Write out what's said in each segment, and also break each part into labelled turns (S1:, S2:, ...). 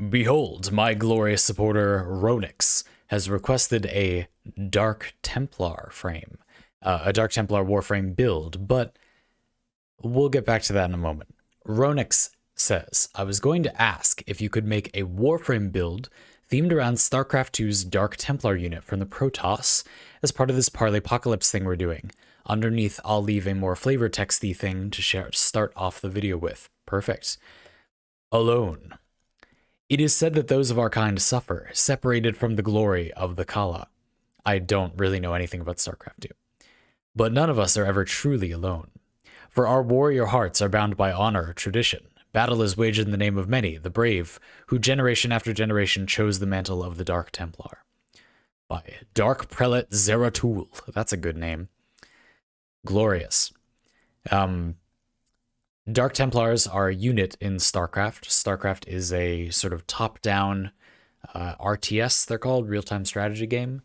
S1: Behold, my glorious supporter Ronix has requested a Dark Templar frame, a Dark Templar Warframe build, but we'll get back to that in a moment. Ronix says, I was going to ask if you could make a Warframe build themed around Starcraft 2's Dark Templar unit from the Protoss as part of this Parley Apocalypse thing we're doing. Underneath, I'll leave a more flavor texty thing to start off the video with. Perfect. Alone. It is said that those of our kind suffer, separated from the glory of the Kala. I don't really know anything about StarCraft 2. But none of us are ever truly alone. For our warrior hearts are bound by honor or tradition. Battle is waged in the name of many, the brave, who generation after generation chose the mantle of the Dark Templar. By Dark Prelate Zeratul. That's a good name. Glorious. Dark Templars are a unit in StarCraft. StarCraft is a sort of top-down RTS, they're called, real-time strategy game.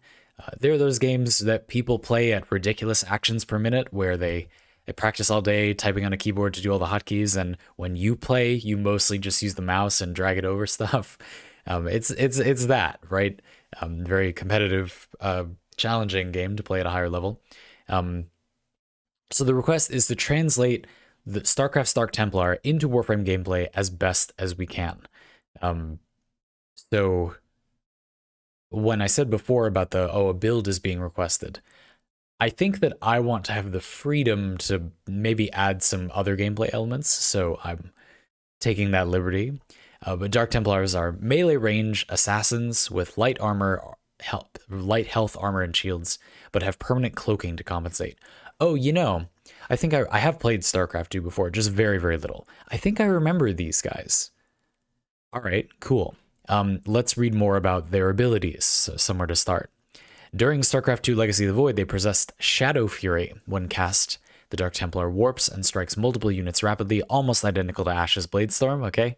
S1: They're those games that people play at ridiculous actions per minute, where they practice all day typing on a keyboard to do all the hotkeys, and when you play, you mostly just use the mouse and drag it over stuff. It's that, right? Very competitive, challenging game to play at a higher level. So the request is to translate the StarCraft's Dark Templar into Warframe gameplay as best as we can. So when I said before about a build is being requested, I think that I want to have the freedom to maybe add some other gameplay elements, so I'm taking that liberty. But Dark Templars are melee range assassins with light health armor and shields, but have permanent cloaking to compensate. Oh, I think I have played StarCraft 2 before, just very, very little. I think I remember these guys. All right, cool. Let's read more about their abilities, so somewhere to start. During StarCraft 2 Legacy of the Void, they possessed Shadow Fury. When cast, the Dark Templar warps and strikes multiple units rapidly, almost identical to Ash's Bladestorm, okay?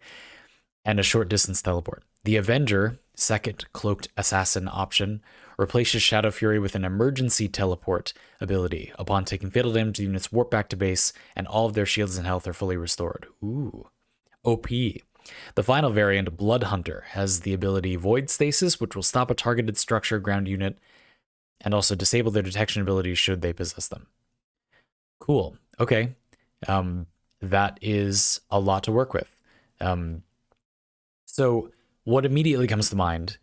S1: And a short distance teleport. The Avenger, second cloaked assassin option, replaces Shadow Fury with an emergency teleport ability. Upon taking fatal damage, the units warp back to base, and all of their shields and health are fully restored. Ooh. OP. The final variant, Blood Hunter, has the ability Void Stasis, which will stop a targeted structure ground unit, and also disable their detection abilities should they possess them. Cool. Okay. That is a lot to work with. So what immediately comes to mind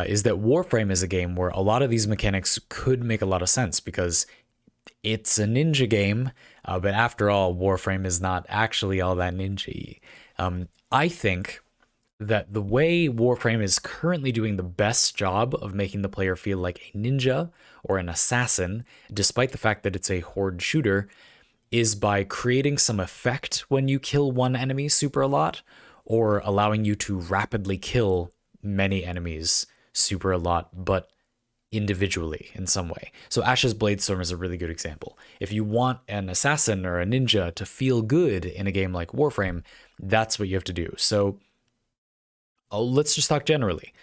S1: is that Warframe is a game where a lot of these mechanics could make a lot of sense because it's a ninja game, but after all, Warframe is not actually all that ninja-y. I think that the way Warframe is currently doing the best job of making the player feel like a ninja or an assassin, despite the fact that it's a horde shooter, is by creating some effect when you kill one enemy super a lot, or allowing you to rapidly kill many enemies super a lot, but individually in some way. So Ash's Bladestorm is a really good example. If you want an assassin or a ninja to feel good in a game like Warframe, that's what you have to do. So let's just talk generally.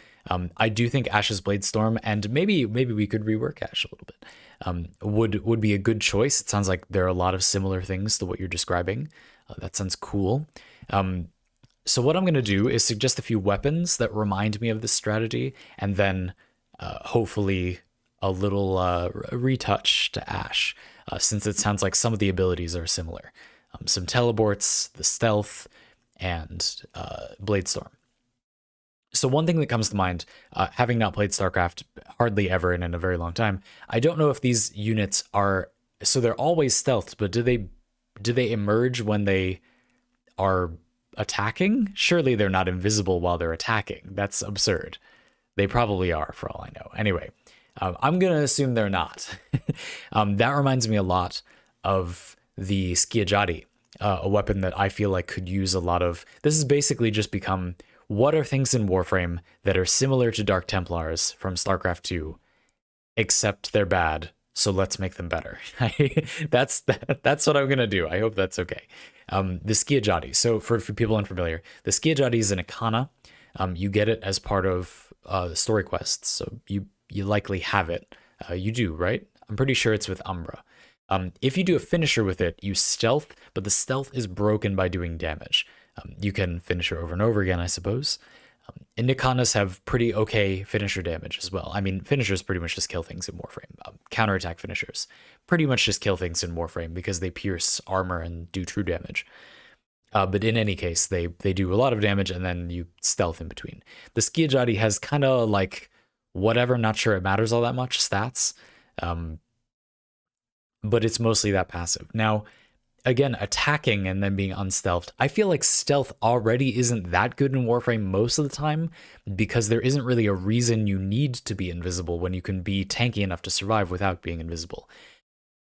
S1: I do think Ash's Bladestorm, and maybe we could rework Ash a little bit, would be a good choice. It sounds like there are a lot of similar things to what you're describing. That sounds cool. So what I'm going to do is suggest a few weapons that remind me of this strategy, and then hopefully a little retouch to Ash, since it sounds like some of the abilities are similar. Some teleports, the stealth, and Bladestorm. So one thing that comes to mind, having not played StarCraft hardly ever and in a very long time, I don't know if these units are, so they're always stealthed, but do they emerge when they are attacking? Surely they're not invisible while they're attacking. That's absurd. They probably are, for all I know. Anyway, I'm going to assume they're not. That reminds me a lot of the Skiajati, a weapon that I feel like could use a lot of... This has basically just become, what are things in Warframe that are similar to Dark Templars from StarCraft 2, except they're bad, so let's make them better. That's what I'm going to do. I hope that's okay. The Skiajati. So for people unfamiliar, the Skiajati is an Ikana. You get it as part of story quests, so you likely have it. You do, right? I'm pretty sure it's with Umbra. If you do a finisher with it, you stealth, but the stealth is broken by doing damage. You can finish her over and over again, I suppose. And Nikanas have pretty okay finisher damage as well. I mean, finishers pretty much just kill things in Warframe. Counterattack finishers pretty much just kill things in Warframe because they pierce armor and do true damage. But in any case, they do a lot of damage and then you stealth in between. The Skiajati has kind of like whatever, not sure it matters all that much, stats. But it's mostly that passive. Now, again, attacking and then being unstealthed, I feel like stealth already isn't that good in Warframe most of the time because there isn't really a reason you need to be invisible when you can be tanky enough to survive without being invisible.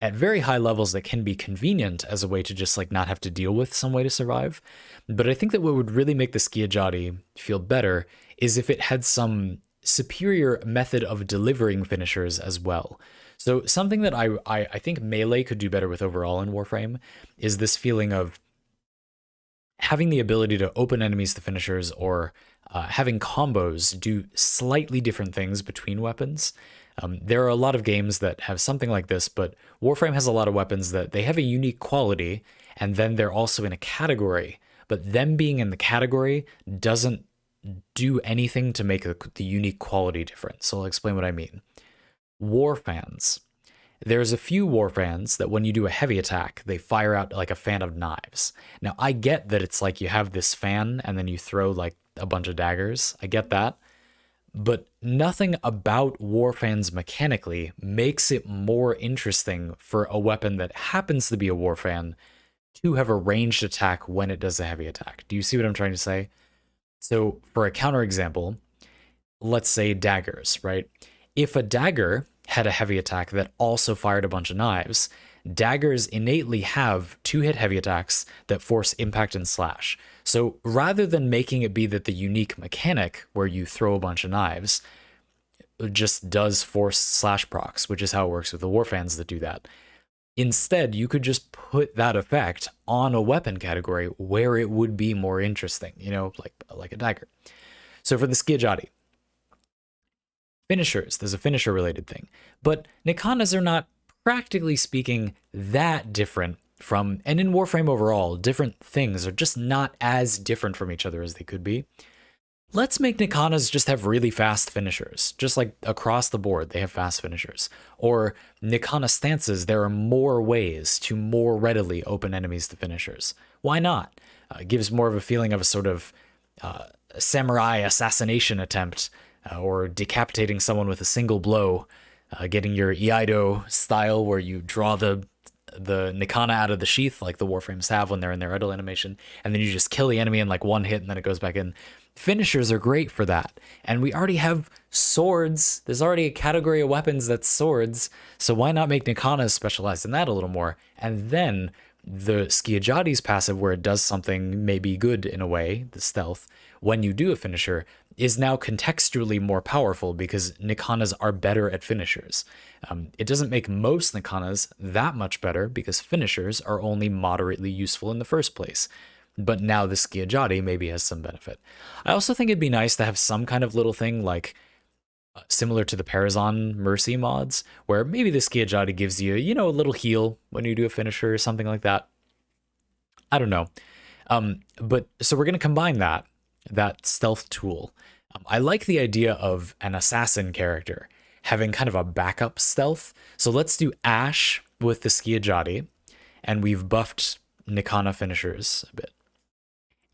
S1: At very high levels, that can be convenient as a way to just like not have to deal with some way to survive. But I think that what would really make the Skiajati feel better is if it had some superior method of delivering finishers as well. So something that I think Melee could do better with overall in Warframe is this feeling of having the ability to open enemies to finishers or having combos do slightly different things between weapons. There are a lot of games that have something like this, but Warframe has a lot of weapons that they have a unique quality, and then they're also in a category. But them being in the category doesn't do anything to make the unique quality different. So I'll explain what I mean. War fans. There's a few war fans that when you do a heavy attack, they fire out like a fan of knives. Now, I get that it's like you have this fan and then you throw like a bunch of daggers. I get that. But nothing about war fans mechanically makes it more interesting for a weapon that happens to be a war fan to have a ranged attack when it does a heavy attack. Do you see what I'm trying to say? So for a counterexample, let's say daggers, right? If a dagger had a heavy attack that also fired a bunch of knives, daggers innately have 2-hit heavy attacks that force impact and slash. So rather than making it be that the unique mechanic where you throw a bunch of knives just does force slash procs, which is how it works with the warfans that do that, instead you could just put that effect on a weapon category where it would be more interesting, you know, like a dagger. So for the Skiajati, finishers, there's a finisher related thing, but Nikanas are not, practically speaking, that different from, and in Warframe overall, different things are just not as different from each other as they could be. Let's make Nikanas just have really fast finishers, just like across the board, they have fast finishers. Or Nikana stances, there are more ways to more readily open enemies to finishers. Why not? It gives more of a feeling of a sort of samurai assassination attempt, or decapitating someone with a single blow, getting your Iaido style where you draw the Nikana out of the sheath like the Warframes have when they're in their idle animation, and then you just kill the enemy in like one hit and then it goes back in. Finishers are great for that. And we already have swords. There's already a category of weapons that's swords. So why not make Nikanas specialized in that a little more? And then the Skiajati's passive, where it does something maybe good in a way, the stealth, when you do a finisher, is now contextually more powerful because Nikanas are better at finishers. It doesn't make most Nikanas that much better because finishers are only moderately useful in the first place. But now the Skiajati maybe has some benefit. I also think it'd be nice to have some kind of little thing like similar to the Parazon Mercy mods, where maybe the Skiajati gives you, you know, a little heal when you do a finisher or something like that. I don't know. But so we're going to combine that stealth tool. I like the idea of an assassin character having kind of a backup stealth. So let's do Ash with the Skiajati, and we've buffed Nikana finishers a bit.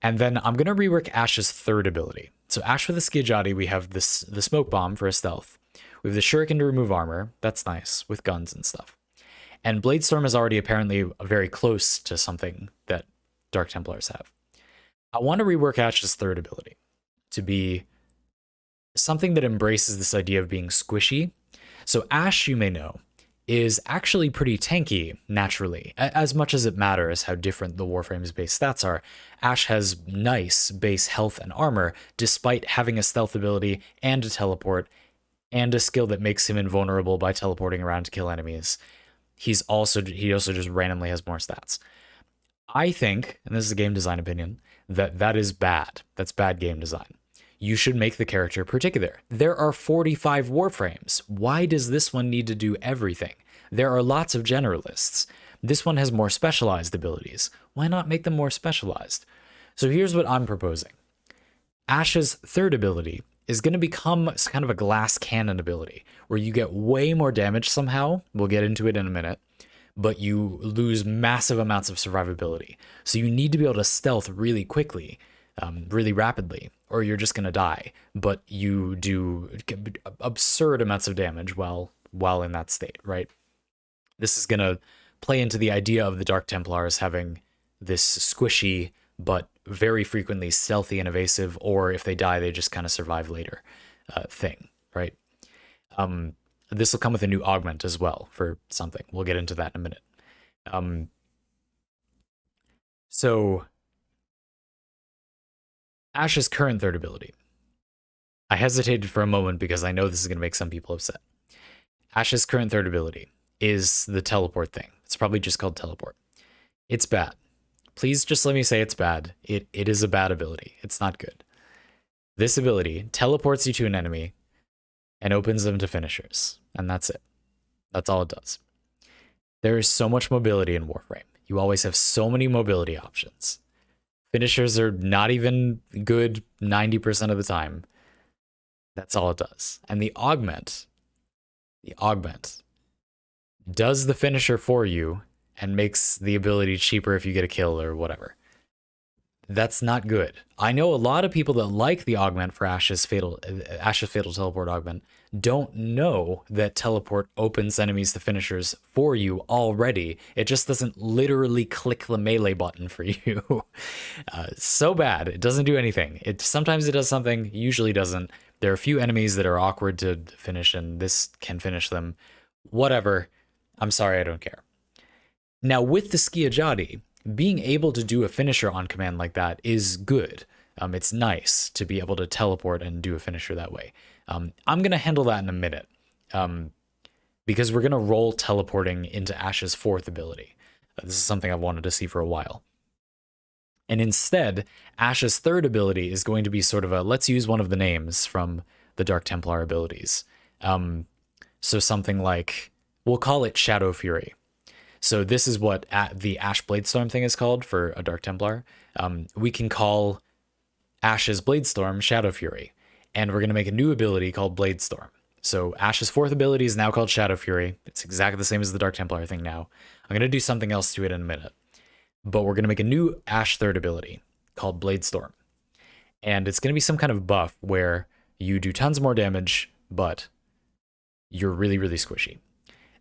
S1: And then I'm going to rework Ash's third ability. So Ash with the Skiajati, we have the smoke bomb for a stealth. We have the shuriken to remove armor. That's nice, with guns and stuff. And Bladestorm is already apparently very close to something that Dark Templars have. I want to rework Ash's third ability to be something that embraces this idea of being squishy. So Ash, you may know, is actually pretty tanky naturally. As much as it matters how different the Warframe's base stats are, Ash has nice base health and armor despite having a stealth ability and a teleport and a skill that makes him invulnerable by teleporting around to kill enemies. He also just randomly has more stats. I think, and this is a game design opinion, that is bad. That's bad game design. You should make the character particular. There are 45 Warframes. Why does this one need to do everything? There are lots of generalists. This one has more specialized abilities. Why not make them more specialized? So here's what I'm proposing. Ash's third ability is going to become kind of a glass cannon ability where you get way more damage somehow. We'll get into it in a minute, but you lose massive amounts of survivability. So you need to be able to stealth really quickly, really rapidly, or you're just going to die. But you do absurd amounts of damage while in that state, right? This is going to play into the idea of the Dark Templars having this squishy but very frequently stealthy and evasive, or if they die, they just kind of survive later thing, right? This will come with a new augment as well for something. We'll get into that in a minute. So Ash's current third ability. I hesitated for a moment because I know this is going to make some people upset. Ash's current third ability is the teleport thing. It's probably just called teleport. It's bad. Please just let me say it's bad. It is a bad ability. It's not good. This ability teleports you to an enemy and opens them to finishers. And that's it. That's all it does. There is so much mobility in Warframe. You always have so many mobility options. Finishers are not even good 90% of the time. That's all it does. And the augment does the finisher for you and makes the ability cheaper if you get a kill or whatever. That's not good. I know a lot of people that like the augment for Ash's Fatal Teleport augment don't know that teleport opens enemies to finishers for you already. It just doesn't literally click the melee button for you. So bad. It doesn't do anything. Sometimes it does something, usually doesn't. There are a few enemies that are awkward to finish, and this can finish them. Whatever. I'm sorry, I don't care. Now, with the Skiajati, being able to do a finisher on command like that is good. It's nice to be able to teleport and do a finisher that way. I'm going to handle that in a minute, because we're going to roll teleporting into Ash's fourth ability. This is something I've wanted to see for a while. And instead, Ash's third ability is going to be sort of let's use one of the names from the Dark Templar abilities. So something like, we'll call it Shadow Fury. So this is what the Ash Bladestorm thing is called for a Dark Templar. We can call Ash's Bladestorm Shadow Fury, and we're going to make a new ability called Bladestorm. So Ash's fourth ability is now called Shadow Fury. It's exactly the same as the Dark Templar thing now. I'm going to do something else to it in a minute. But we're going to make a new Ash third ability called Bladestorm. And it's going to be some kind of buff where you do tons more damage, but you're really, really squishy.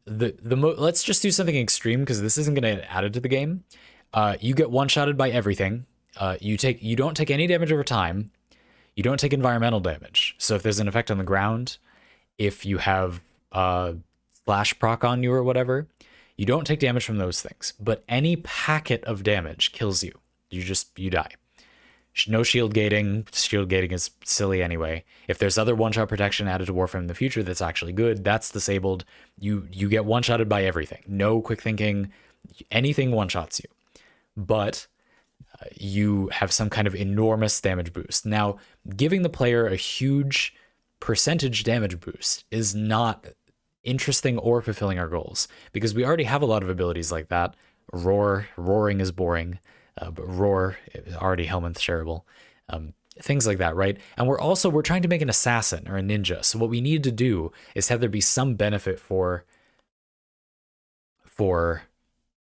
S1: Let's just do something extreme because this isn't going to get added to the game. You get one-shotted by everything. You don't take any damage over time. You don't take environmental damage. So if there's an effect on the ground, if you have slash proc on you or whatever, you don't take damage from those things. But any packet of damage kills you. You die. No shield gating. Shield gating is silly anyway. If there's other one-shot protection added to Warframe in the future that's actually good, that's disabled. You get one-shotted by everything. No quick thinking. Anything one-shots you. But you have some kind of enormous damage boost. Now, giving the player a huge percentage damage boost is not interesting or fulfilling our goals, because we already have a lot of abilities like that. Roaring is boring. But Roar is already Helminth shareable. Things like that, right? And we're trying to make an assassin or a ninja. So what we need to do is have there be some benefit for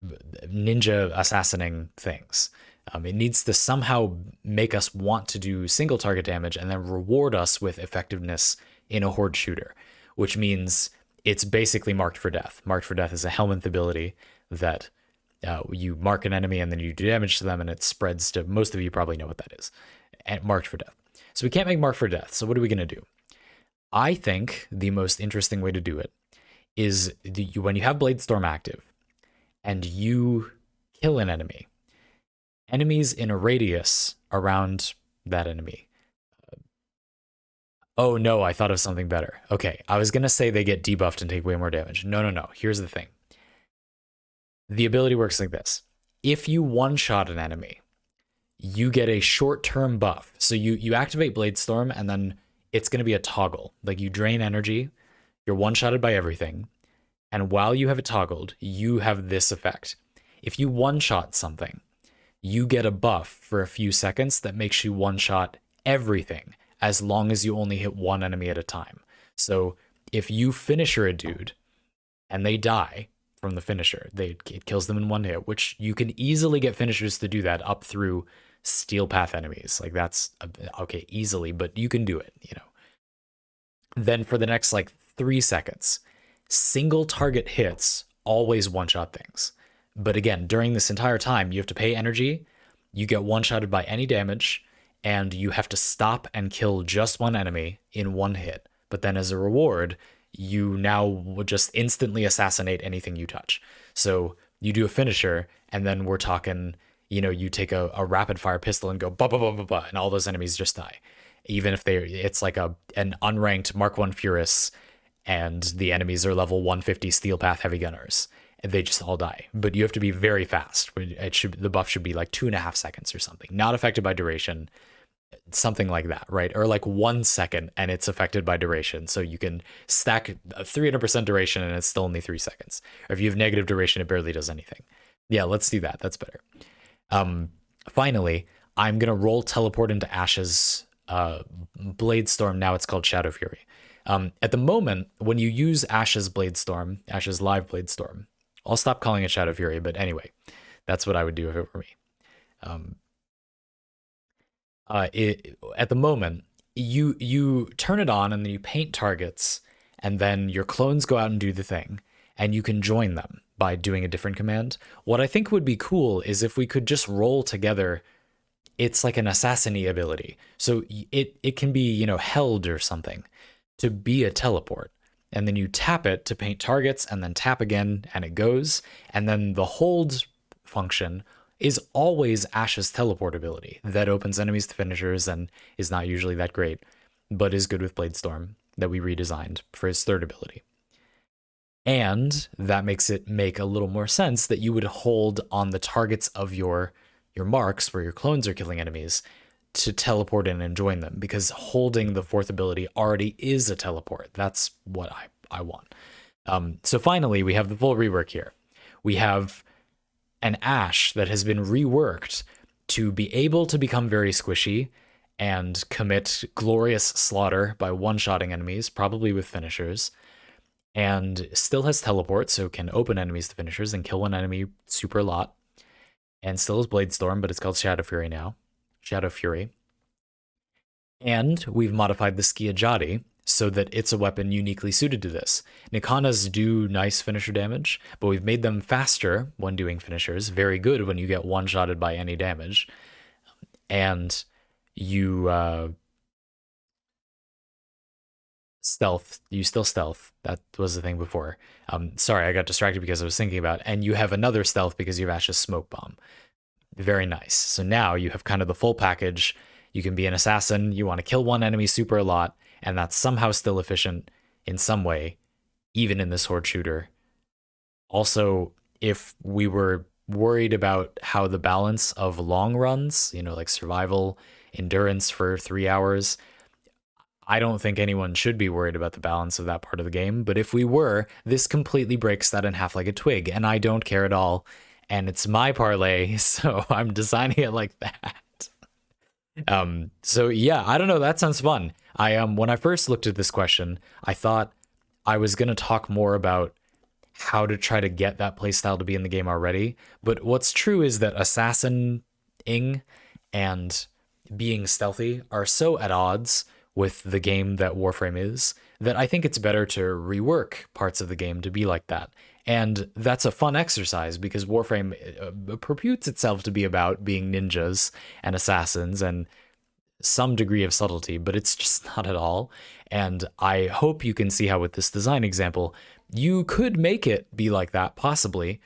S1: ninja assassinating things. It needs to somehow make us want to do single target damage and then reward us with effectiveness in a horde shooter, which means it's basically marked for death. Marked for death is a Helminth ability that you mark an enemy and then you do damage to them, and it spreads to, most of you probably know what that is, and marked for death. So we can't make marked for death. So what are we going to do? I think the most interesting way to do it is when you have Bladestorm active and you kill an enemy, enemies in a radius around that enemy. Oh no, I thought of something better. Okay, I was going to say they get debuffed and take way more damage. No. Here's the thing. The ability works like this. If you one-shot an enemy, you get a short-term buff. So you activate Bladestorm, and then it's going to be a toggle. Like, you drain energy, you're one-shotted by everything, and while you have it toggled, you have this effect. If you one-shot something, you get a buff for a few seconds that makes you one-shot everything as long as you only hit one enemy at a time. So if you finisher a dude and they die from the finisher, it kills them in one hit, which you can easily get finishers to do that up through steel path enemies. Like that's okay, easily, but you can do it, you know. Then for the next like 3 seconds, single target hits always one shot things. But again, during this entire time, you have to pay energy, you get one shotted by any damage, and you have to stop and kill just one enemy in one hit. But then as a reward, you now would just instantly assassinate anything you touch. So you do a finisher, and then we're talking, you know, you take a rapid fire pistol and go ba ba ba ba ba, and all those enemies just die. Even if it's like an unranked Mark 1 Furus, and the enemies are level 150 Steel Path Heavy Gunners, and they just all die. But you have to be very fast. The buff should be like 2.5 seconds or something, not affected by duration, something like that, right? Or like 1 second and it's affected by duration. So you can stack a 300% duration and it's still only 3 seconds. Or if you have negative duration, it barely does anything. Yeah, let's do that. That's better. Finally, I'm going to roll teleport into Ash's Blade Storm. Now it's called Shadow Fury. At the moment, when you use Ash's Blade Storm, Ash's live Blade Storm, I'll stop calling it Shadow Fury, but anyway, that's what I would do if it were me. At the moment, you turn it on and then you paint targets, and then your clones go out and do the thing, and you can join them by doing a different command. What I think would be cool is if we could just roll together. It's like an assassin-y ability. So it can be, you know, held or something to be a teleport. And then you tap it to paint targets and then tap again and it goes. And then the hold function is always Ash's teleport ability that opens enemies to finishers and is not usually that great, but is good with Blade Storm that we redesigned for his third ability. And that makes it make a little more sense that you would hold on the targets of your marks where your clones are killing enemies to teleport in and join them, because holding the fourth ability already is a teleport. That's what I want. So finally, we have the full rework here. We have an Ash that has been reworked to be able to become very squishy and commit glorious slaughter by one-shotting enemies, probably with finishers, and still has teleport, so can open enemies to finishers and kill one enemy super a lot, and still has Blade Storm, but it's called Shadow Fury now. Shadow Fury. And we've modified the Skiajati so that it's a weapon uniquely suited to this. Nikanas do nice finisher damage, but we've made them faster when doing finishers, very good when you get one-shotted by any damage. And you you still stealth. That was the thing before. Sorry, I got distracted because I was thinking about it. And you have another stealth because you have Ash's Smoke Bomb. Very nice. So now you have kind of the full package. You can be an assassin, you want to kill one enemy super a lot, and that's somehow still efficient in some way, even in this horde shooter. Also, if we were worried about how the balance of long runs, you know, like survival, endurance for 3 hours, I don't think anyone should be worried about the balance of that part of the game, but if we were, this completely breaks that in half like a twig, and I don't care at all, and it's my parlay, so I'm designing it like that. So yeah, I don't know, that sounds fun. When I first looked at this question, I thought I was going to talk more about how to try to get that playstyle to be in the game already, but what's true is that assassinating and being stealthy are so at odds with the game that Warframe is, that I think it's better to rework parts of the game to be like that. And that's a fun exercise because Warframe reputes itself to be about being ninjas and assassins and some degree of subtlety, but it's just not at all. And I hope you can see how with this design example, you could make it be like that, possibly.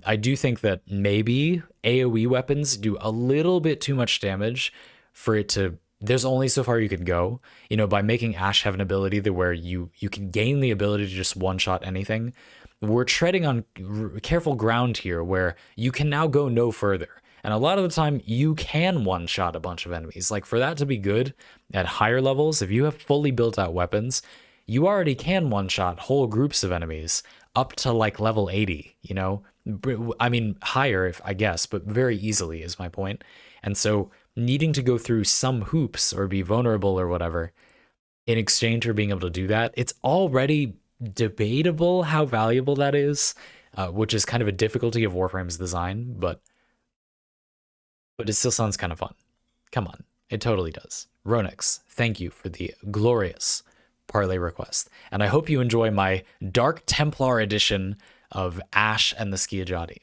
S1: I do think that maybe AoE weapons do a little bit too much damage for it to... There's only so far you can go, you know, by making Ash have an ability that where you can gain the ability to just one-shot anything. We're treading on careful ground here where you can now go no further. And a lot of the time you can one-shot a bunch of enemies. Like for that to be good at higher levels, if you have fully built out weapons, you already can one-shot whole groups of enemies up to like level 80, you know? I mean, higher, if I guess, but very easily is my point. And so needing to go through some hoops or be vulnerable or whatever in exchange for being able to do that, it's already debatable how valuable that is, which is kind of a difficulty of Warframe's design, but it still sounds kind of fun. Come on, it totally does. Ronix, thank you for the glorious Parley request, and I hope you enjoy my Dark Templar edition of Ash and the Skiajati.